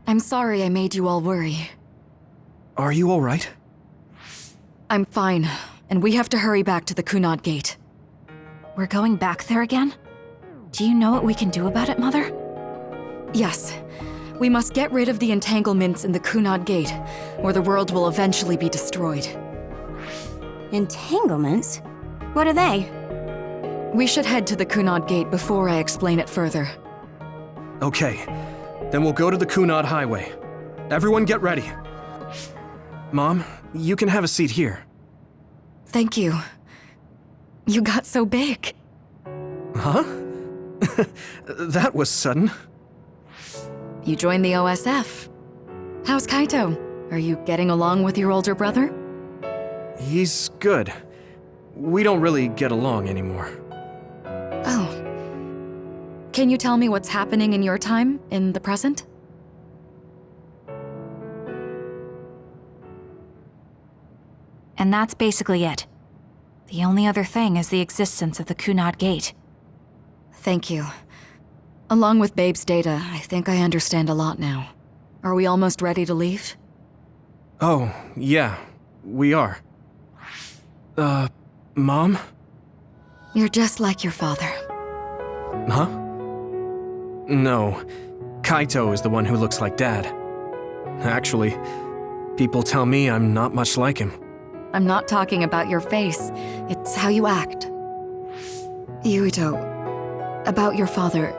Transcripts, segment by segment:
I'm sorry I made you all worry. Are you alright? I'm fine, and we have to hurry back to the Kunad Gate. We're going back there again? Do you know what we can do about it, Mother? Yes. We must get rid of the entanglements in the Kunad Gate, or the world will eventually be destroyed. Entanglements? What are they? We should head to the Kunad Gate before I explain it further. Okay, then we'll go to the Kunad Highway. Everyone get ready. Mom, you can have a seat here. Thank you. You got so big. Huh? That was sudden. You joined the OSF. How's Kaito? Are you getting along with your older brother? He's good. We don't really get along anymore. Oh. Can you tell me what's happening in your time, in the present? And that's basically it. The only other thing is the existence of the Kunad Gate. Thank you. Along with Babe's data, I think I understand a lot now. Are we almost ready to leave? Oh, yeah, we are. Mom? You're just like your father. Huh? No, Kaito is the one who looks like Dad. Actually, people tell me I'm not much like him. I'm not talking about your face. It's how you act. Yuito, about your father...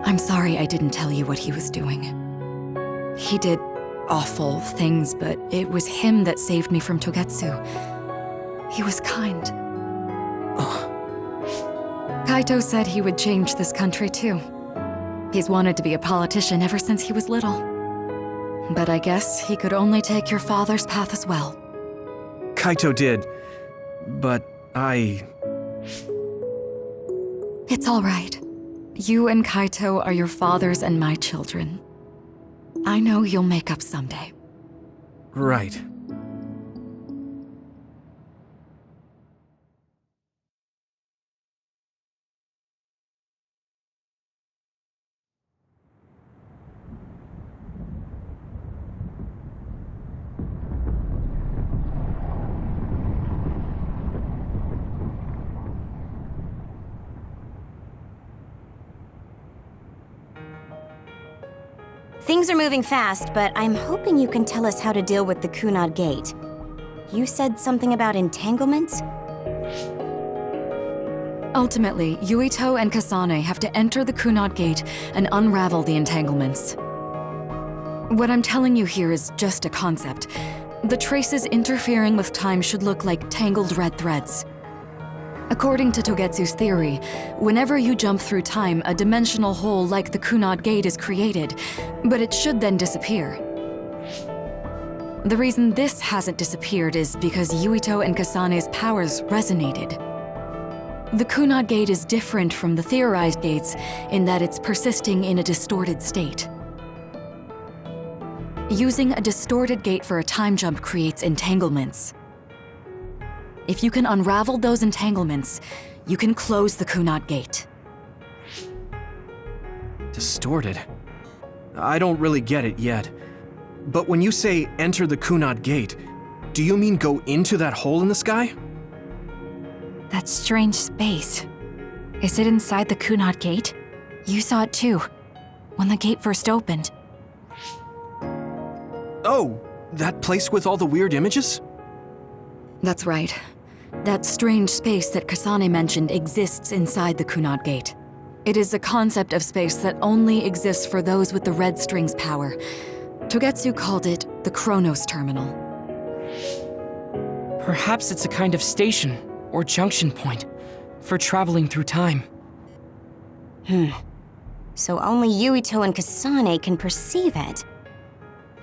I'm sorry I didn't tell you what he was doing. He did awful things, but it was him that saved me from Togetsu. He was kind. Kaito said he would change this country too. He's wanted to be a politician ever since he was little. But I guess he could only take your father's path as well. Kaito did, but It's all right. You and Kaito are your father's and my children. I know you'll make up someday. Right. Things are moving fast, but I'm hoping you can tell us how to deal with the Kunad Gate. You said something about entanglements? Ultimately, Yuito and Kasane have to enter the Kunad Gate and unravel the entanglements. What I'm telling you here is just a concept. The traces interfering with time should look like tangled red threads. According to Togetsu's theory, whenever you jump through time, a dimensional hole like the Kunad Gate is created, but it should then disappear. The reason this hasn't disappeared is because Yuito and Kasane's powers resonated. The Kunad Gate is different from the theorized gates in that it's persisting in a distorted state. Using a distorted gate for a time jump creates entanglements. If you can unravel those entanglements, you can close the Kunad Gate. Distorted? I don't really get it yet. But when you say enter the Kunad Gate, do you mean go into that hole in the sky? That strange space. Is it inside the Kunad Gate? You saw it too, when the gate first opened. Oh, that place with all the weird images? That's right. That strange space that Kasane mentioned exists inside the Kunad Gate. It is a concept of space that only exists for those with the red string's power. Togetsu called it the Chronos Terminal. Perhaps it's a kind of station or junction point for traveling through time. So only Yuito and Kasane can perceive it.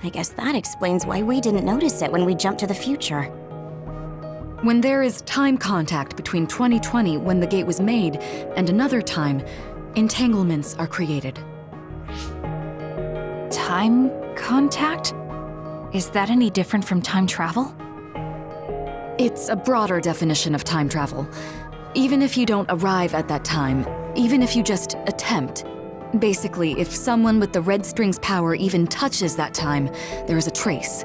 I guess that explains why we didn't notice it when we jumped to the future. When there is time contact between 2020, when the gate was made, and another time, entanglements are created. Time contact? Is that any different from time travel? It's a broader definition of time travel. Even if you don't arrive at that time, even if you just attempt, Basically, if someone with the red string's power even touches that time, there is a trace.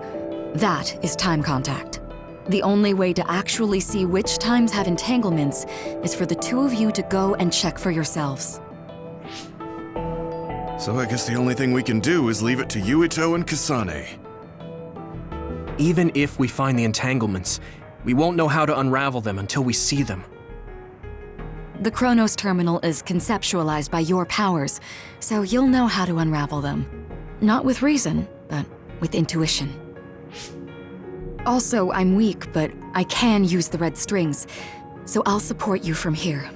That is time contact. The only way to actually see which times have entanglements is for the two of you to go and check for yourselves. So I guess the only thing we can do is leave it to Yuito and Kasane. Even if we find the entanglements, we won't know how to unravel them until we see them. The Chronos Terminal is conceptualized by your powers, so you'll know how to unravel them. Not with reason, but with intuition. Also, I'm weak, but I can use the red strings, so I'll support you from here.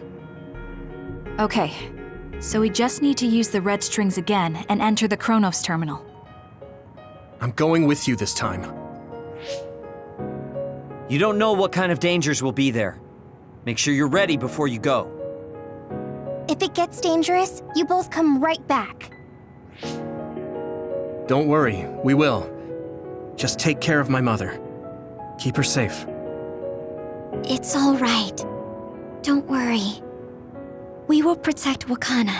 Okay, so we just need to use the red strings again and enter the Chronos Terminal. I'm going with you this time. You don't know what kind of dangers will be there. Make sure you're ready before you go. If it gets dangerous, you both come right back. Don't worry, we will. Just take care of my mother. Keep her safe. It's all right. Don't worry. We will protect Wakana.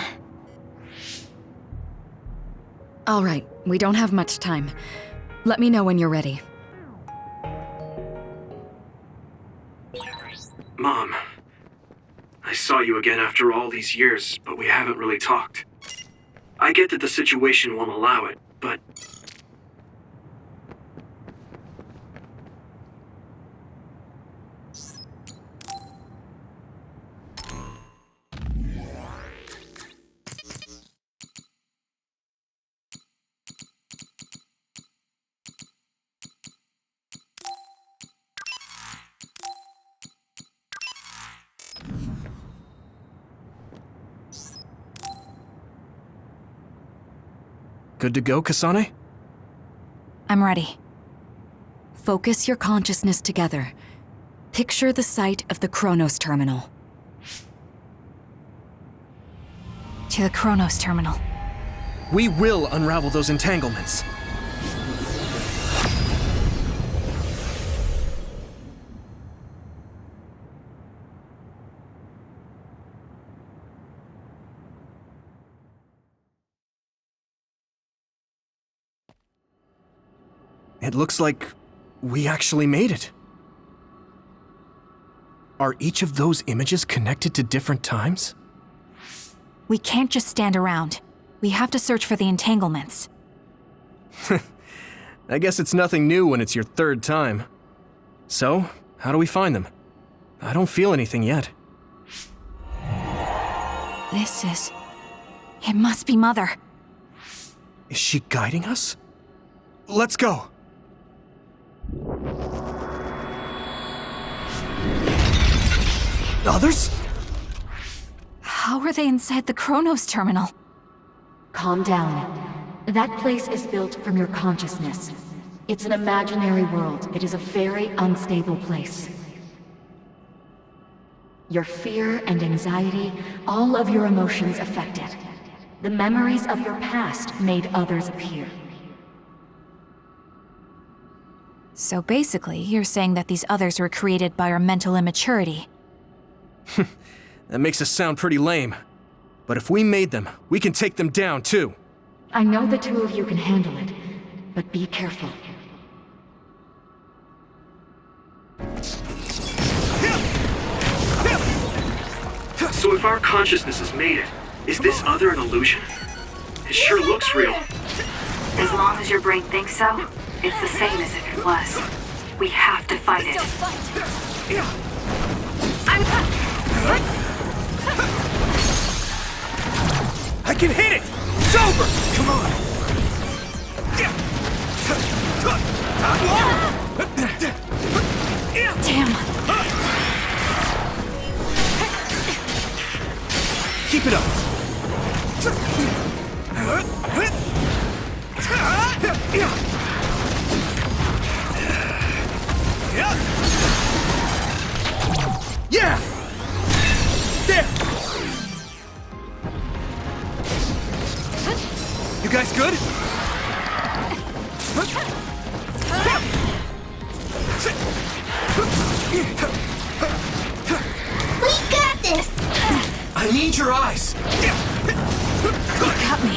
All right, we don't have much time. Let me know when you're ready. Mom, I saw you again after all these years, but we haven't really talked. I get that the situation won't allow it, but... Good to go, Kasane? I'm ready. Focus your consciousness together. Picture the site of the Chronos Terminal. To the Chronos Terminal. We will unravel those entanglements. It looks like we actually made it. Are each of those images connected to different times? We can't just stand around. We have to search for the entanglements. I guess it's nothing new when it's your third time. So, how do we find them? I don't feel anything yet. This is... It must be Mother. Is she guiding us? Let's go! Others? How are they inside the Chronos Terminal? Calm down. That place is built from your consciousness. It's an imaginary world. It is a very unstable place. Your fear and anxiety, all of your emotions affected. The memories of your past made others appear. So basically, you're saying that these others were created by our mental immaturity. That makes us sound pretty lame. But if we made them, we can take them down too. I know the two of you can handle it, but be careful. So if our consciousness has made it, is this other an illusion? It sure looks real. As long as your brain thinks so, it's the same as if it was. We have to fight it. I can hit it! It's over! Come on! Damn! Keep it up! Yeah! There! You guys good? We got this! I need your eyes! cut me.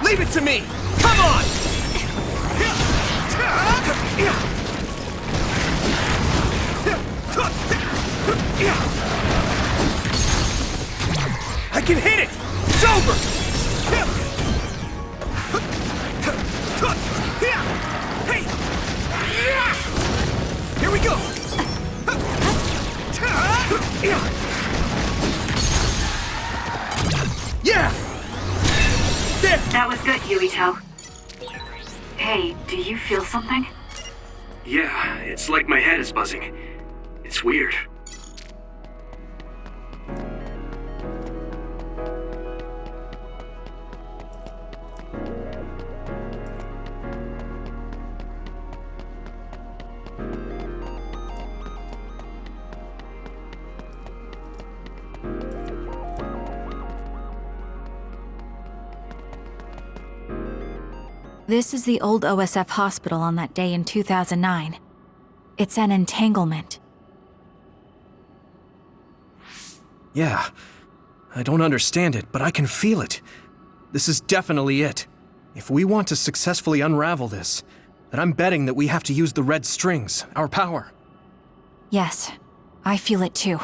Leave it to me! Come on! I can hit it! It's over! Hey! Here we go! Yeah! There! That was good, Yuito. Hey, do you feel something? Yeah, it's like my head is buzzing. It's weird. This is the old OSF hospital on that day in 2009. It's an entanglement. Yeah. I don't understand it, but I can feel it. This is definitely it. If we want to successfully unravel this, then I'm betting that we have to use the red strings, our power. Yes, I feel it too.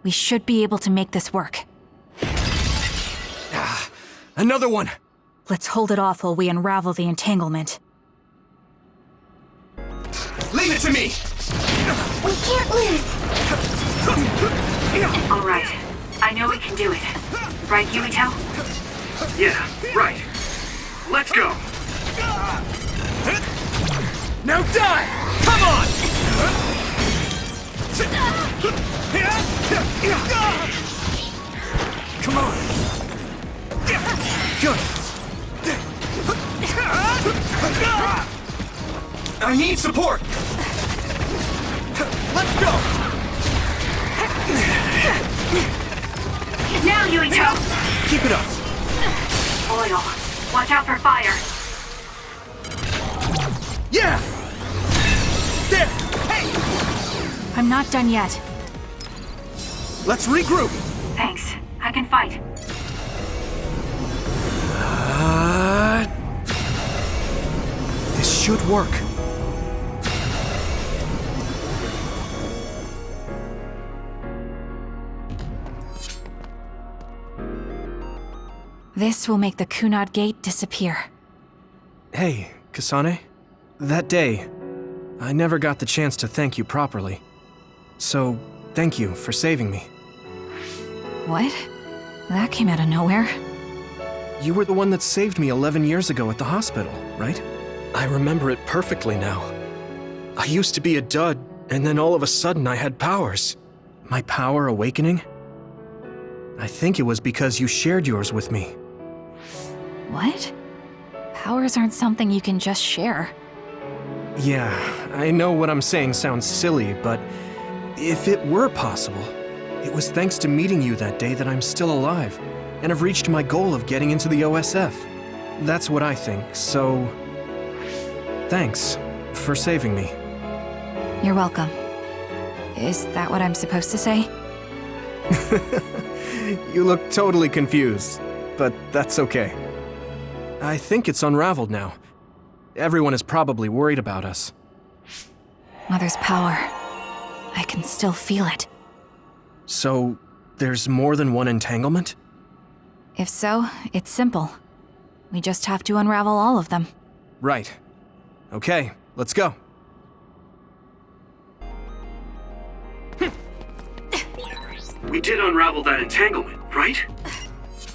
We should be able to make this work. Another one! Let's hold it off while we unravel the entanglement. Leave it to me! We can't lose! All right. I know we can do it. Right, Yuito? Yeah, right. Let's go! Now die! Come on! Come on! Good! I need support! Let's go! Now, Yuito! Keep it up! Oil. Watch out for fire. Yeah! There! Hey! I'm not done yet. Let's regroup! Thanks. I can fight. This should work. This will make the Kunad Gate disappear. Hey, Kasane. That day, I never got the chance to thank you properly. So, thank you for saving me. What? That came out of nowhere. You were the one that saved me 11 years ago at the hospital, right? I remember it perfectly now. I used to be a dud, and then all of a sudden I had powers. My power awakening? I think it was because you shared yours with me. What? Powers aren't something you can just share. Yeah, I know what I'm saying sounds silly, but if it were possible, it was thanks to meeting you that day that I'm still alive, and have reached my goal of getting into the OSF. That's what I think, so... Thanks for saving me. You're welcome. Is that what I'm supposed to say? You look totally confused, but that's okay. I think it's unraveled now. Everyone is probably worried about us. Mother's power. I can still feel it. So, there's more than one entanglement? If so, it's simple. We just have to unravel all of them. Right. Okay, let's go. We did unravel that entanglement, right?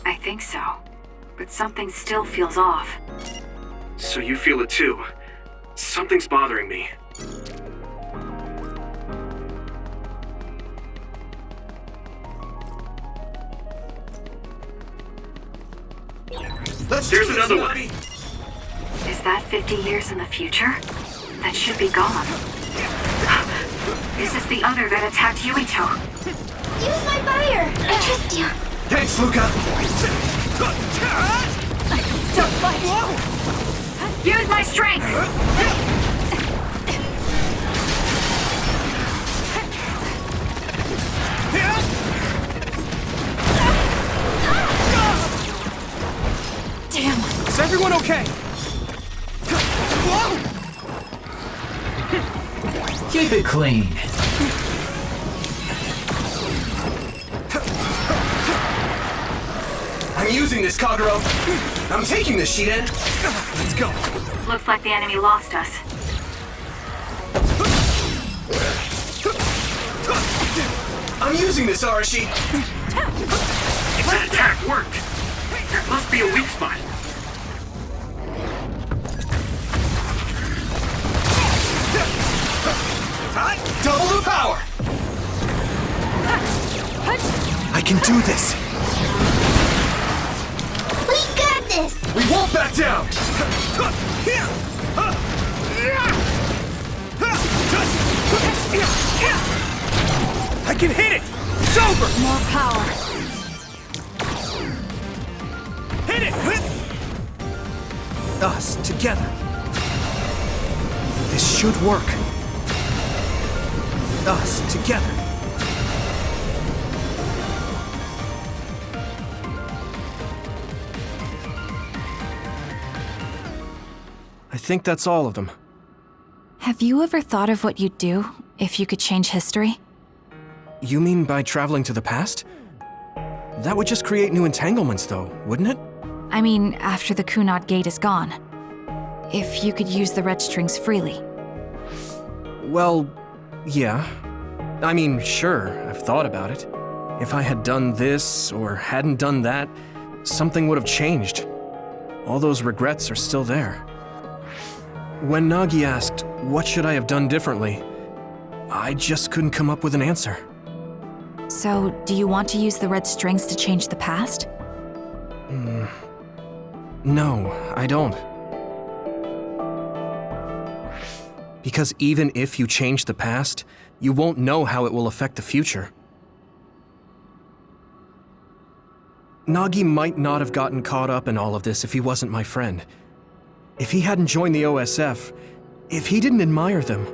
I think so. But something still feels off. So you feel it too. Something's bothering me. There's another one. Is that 50 years in the future? That should be gone. This is the other that attacked Yuito. Use my fire! I trust you. Thanks, Luca. I can still fight. Use my strength! Keep it clean. I'm using this, Kagero. I'm taking this, Shiden. Let's go. Looks like the enemy lost us. I'm using this, Arashi. If that attack worked, there must be a weak spot. Double the power! I can do this! We got this! We won't back down! I can hit it! It's over! More power. Hit it! Us, together. This should work. Us, together. I think that's all of them. Have you ever thought of what you'd do if you could change history? You mean by traveling to the past? That would just create new entanglements, though, wouldn't it? I mean, after the Kunad Gate is gone. If you could use the red strings freely. Well, yeah. I mean, sure, I've thought about it. If I had done this, or hadn't done that, something would have changed. All those regrets are still there. When Nagi asked, what should I have done differently, I just couldn't come up with an answer. So, do you want to use the red strings to change the past? No, I don't. Because even if you change the past, you won't know how it will affect the future. Nagi might not have gotten caught up in all of this if he wasn't my friend. If he hadn't joined the OSF, if he didn't admire them,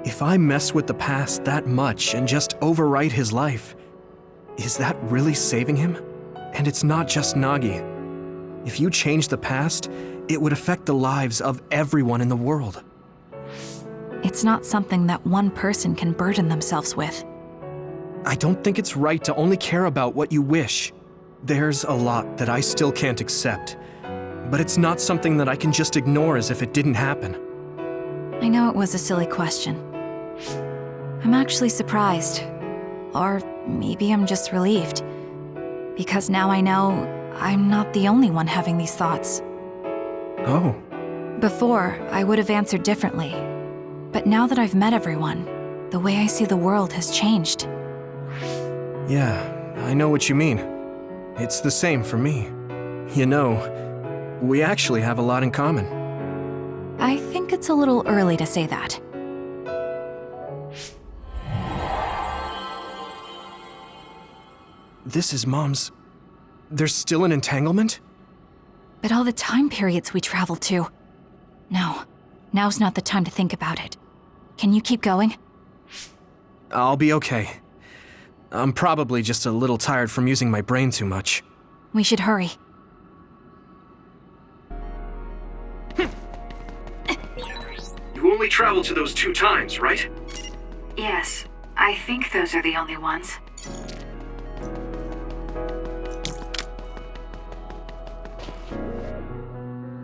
if I mess with the past that much and just overwrite his life, is that really saving him? And it's not just Nagi. If you change the past, it would affect the lives of everyone in the world. It's not something that one person can burden themselves with. I don't think it's right to only care about what you wish. There's a lot that I still can't accept, but it's not something that I can just ignore as if it didn't happen. I know it was a silly question. I'm actually surprised. Or maybe I'm just relieved. Because now I know I'm not the only one having these thoughts. Oh. Before, I would have answered differently. But now that I've met everyone, the way I see the world has changed. Yeah, I know what you mean. It's the same for me. You know, we actually have a lot in common. I think it's a little early to say that. This is Mom's... There's still an entanglement? But all the time periods we traveled to. No, now's not the time to think about it. Can you keep going? I'll be okay. I'm probably just a little tired from using my brain too much. We should hurry. You only traveled to those 2 times, right? Yes, I think those are the only ones.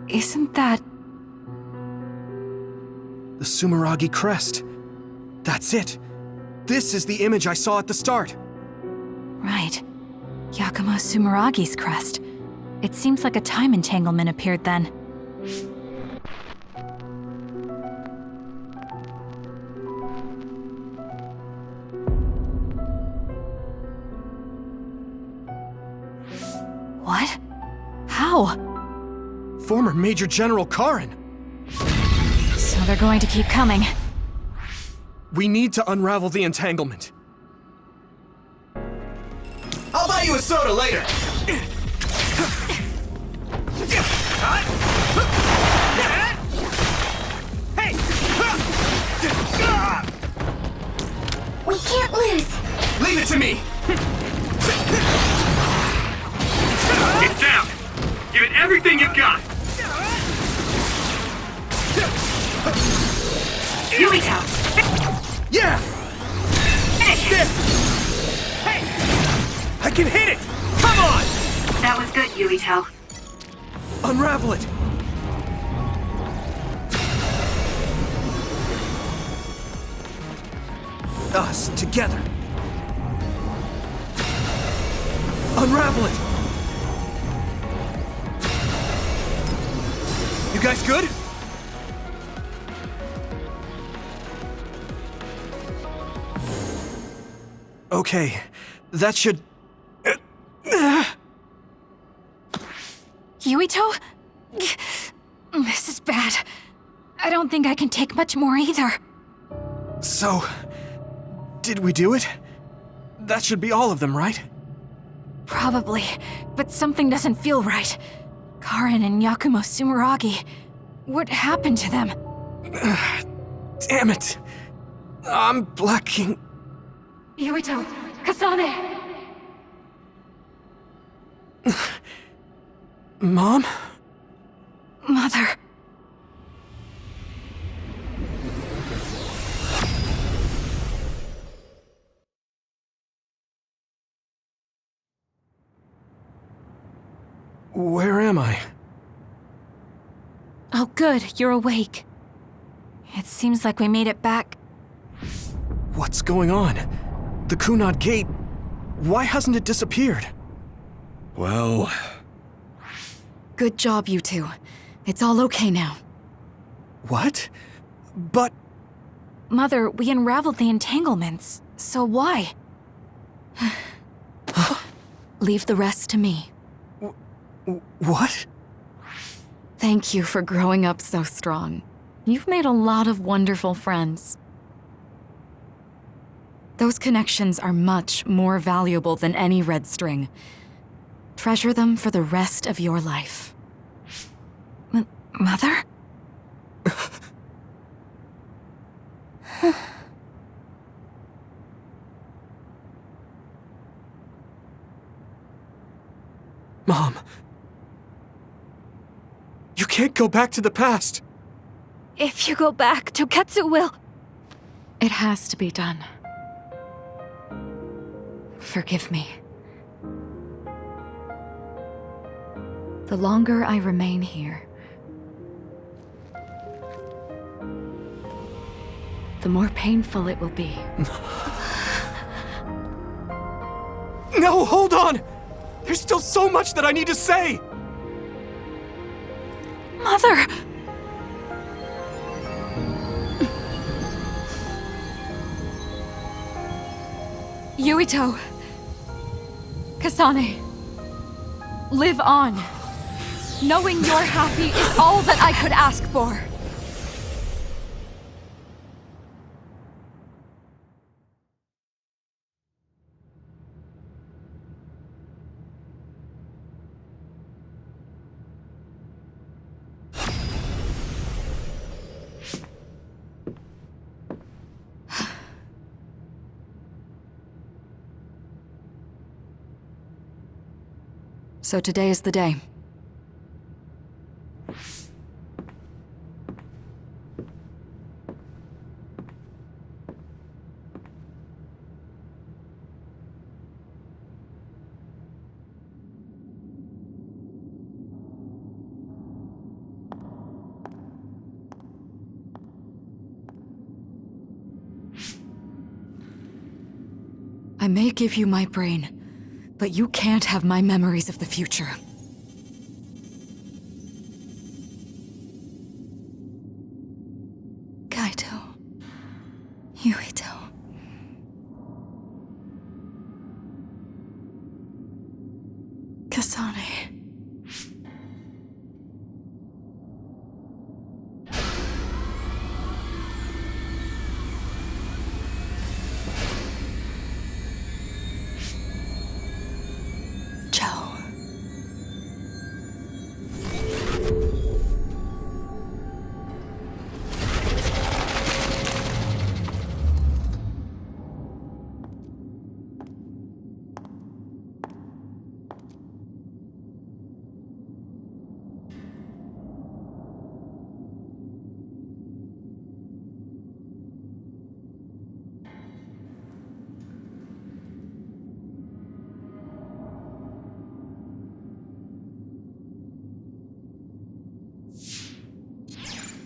Isn't that... The Sumeragi crest. That's it. This is the image I saw at the start. Right. Yakumo Sumeragi's crest. It seems like a time entanglement appeared then. What? How? Former Major General Karin. So they're going to keep coming. We need to unravel the entanglement. I'll buy you a soda later. Hey! We can't lose! Leave it to me! Get down! Give it everything you've got! Yuito! Yeah! Finish it! I can hit it! Come on! That was good, Yuito. Unravel it! Us, together. Unravel it! You guys good? Okay, that should... Yuito? This is bad. I don't think I can take much more either. So, did we do it? That should be all of them, right? Probably, but something doesn't feel right. Karen and Yakumo Sumeragi. What happened to them? Damn it! I'm blacking... Yuito! Kasane! Mom? Mother. Where am I? Oh good, you're awake. It seems like we made it back. What's going on? The Kunad Gate... Why hasn't it disappeared? Well... Good job, you two. It's all okay now. What? But... Mother, we unraveled the entanglements. So why? Leave the rest to me. What? Thank you for growing up so strong. You've made a lot of wonderful friends. Those connections are much more valuable than any red string. Treasure them for the rest of your life. Mother? Mom. You can't go back to the past. If you go back, Toketsu will... It has to be done. Forgive me. The longer I remain here, the more painful it will be. No, hold on! There's still so much that I need to say! Mother! Yuito! Kasane! Live on! Knowing you're happy is all that I could ask for! So today is the day. I may give you my brain, but you can't have my memories of the future. Kaito. Yuito. Kasane.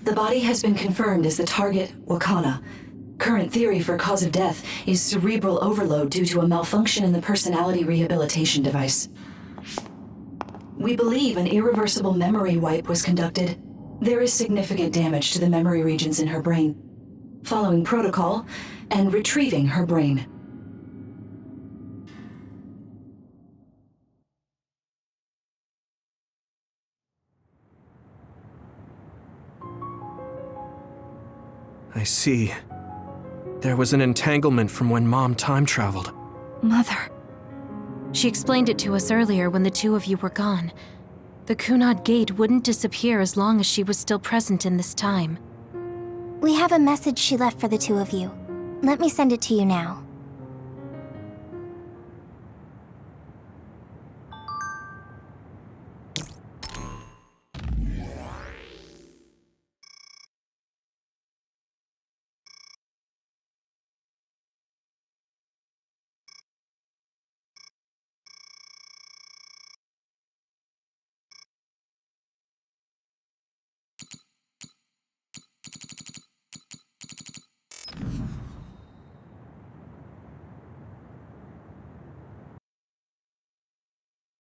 The body has been confirmed as the target, Wakana. Current theory for cause of death is cerebral overload due to a malfunction in the personality rehabilitation device. We believe an irreversible memory wipe was conducted. There is significant damage to the memory regions in her brain. Following protocol and retrieving her brain. I see. There was an entanglement from when Mom time traveled. Mother. She explained it to us earlier when the two of you were gone. The Kunad Gate wouldn't disappear as long as she was still present in this time. We have a message she left for the two of you. Let me send it to you now.